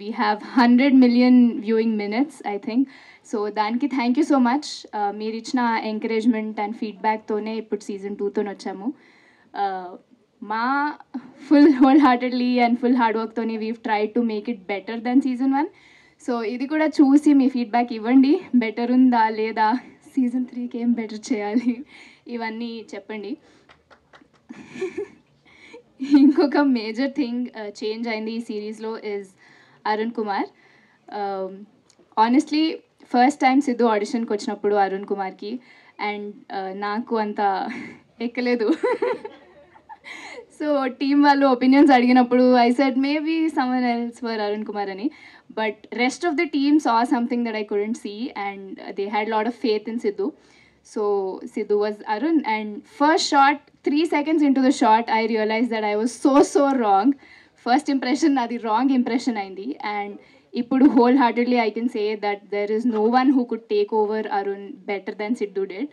we have 100 million viewing minutes, I think. So దానికి thank you so much. మీరు ఇచ్చిన encouragement and ఫీడ్బ్యాక్తోనే ఇప్పుడు season 2తోనే వచ్చాము. మా full whole heartedly and full hard వర్క్తోని we've try to make it better then season 1. So ఇది కూడా చూసి మీ ఫీడ్బ్యాక్ ఇవ్వండి, బెటర్ ఉందా లేదా, సీజన్ 3కి ఏం బెటర్ చేయాలి, ఇవన్నీ చెప్పండి. ఇంకొక మేజర్ థింగ్ చేంజ్ అయింది ఈ సిరీస్లో is Arun Kumar. Honestly first time Siddhu ఆడిషన్కి వచ్చినప్పుడు అరుణ్ కుమార్కి అండ్ నాకు అంత ఎక్కలేదు. సో టీమ్ వాళ్ళు ఒపీనియన్స్ అడిగినప్పుడు I said maybe someone else for Arun Kumar అని, but rest of the team saw something that I couldn't see and they had a lot of faith in Sidhu. So Sidhu was Arun, and first shot 3 seconds into the shot I realized that I was so wrong. First impression nadi wrong impression aindi, and ippudu wholeheartedly I can say that there is no one who could take over Arun better than Sidhu did.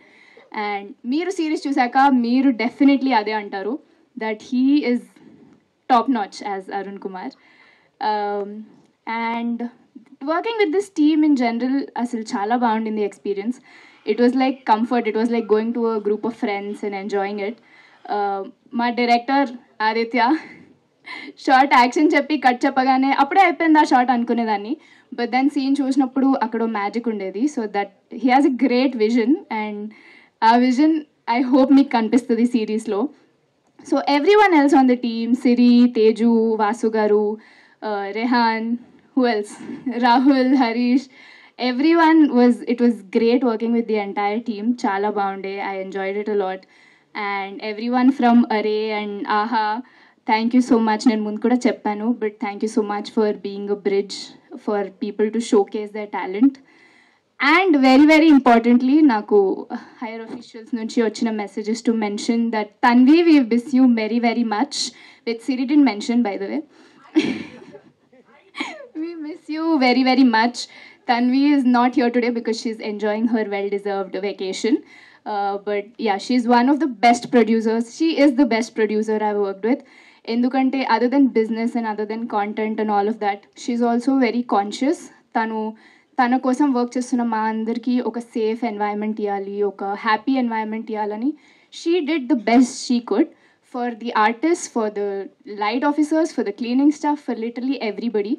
And meeru series chusaka meeru definitely ade antaru that he is top notch as Arun Kumar. And working with this team in general asalu chala baagundindi experience. It was like comfort, it was like going to a group of friends and enjoying it. మా director Aditya short action చెప్పి cut చెప్పగానే అప్పుడే అయిపోయింది ఆ short అనుకునేదాన్ని, but then scene చూసినప్పుడు అక్కడ magic ఉండేది. So that he has a great vision, and ఆ విజన్ ఐ హోప్ మీకు కనిపిస్తుంది సిరీస్లో. So everyone else on the team, Siri, Teju, Vasu garu, Rehan, who else, Rahul, Harish, everyone it was great working with the entire team. Chala baunde, I enjoyed it a lot. And everyone from Array and Aha, thank you so much. Nen mundu kuda cheppanu, but thank you so much for being a bridge for people to showcase their talent. And very importantly, naku higher officials nunchi vachina messages to mention that Tanvi, we miss you very much, which Siri didn't mention, by the way. We miss you very much. Tanvi is not here today because she's enjoying her well-deserved vacation. But yeah, she's one of the best producers. She is the best producer I've worked with. Endukante other than business and other than content and all of that, she's also very conscious. Tana kosam work chestunna ma andarki oka safe environment iyali, oka happy environment iyalani she did the best she could for the artists, for the light officers, for the cleaning staff, for literally everybody.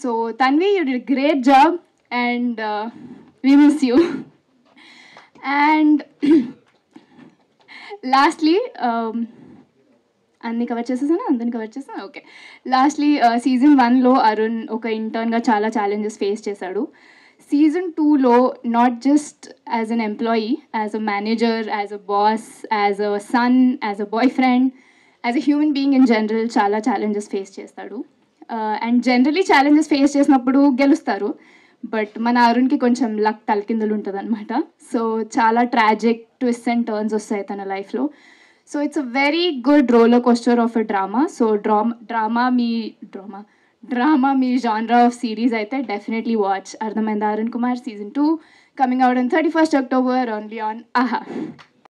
So Tanvi, you did a great job. And we miss you. And lastly, అన్ని cover చేసేసాను, అందరిని cover చేస్తాను. Okay, lastly season 1లో Arun ఒక ఇంటర్న్గా చాలా challenges face చేశాడు. Season 2లో not just as an employee, as a manager, as a boss, as a son, as a boy friend, as a human being in general చాలా challenges face చేస్తాడు. And generally challenges face చేసినప్పుడు గెలుస్తారు, but మన అరుణ్కి కొంచెం luck తలకిందులు ఉంటుంది అనమాట. So చాలా ట్రాజిక్ ట్విస్ట్ అండ్ టర్న్స్ వస్తాయి తన లైఫ్లో. So it's a very good roller coaster of a drama. So drama మీ జానరా ఆఫ్ సిరీస్ అయితే డెఫినెట్లీ వాచ్. అర్థమైందా? Arun Kumar season 2 coming out on 31st October only on ఆహా.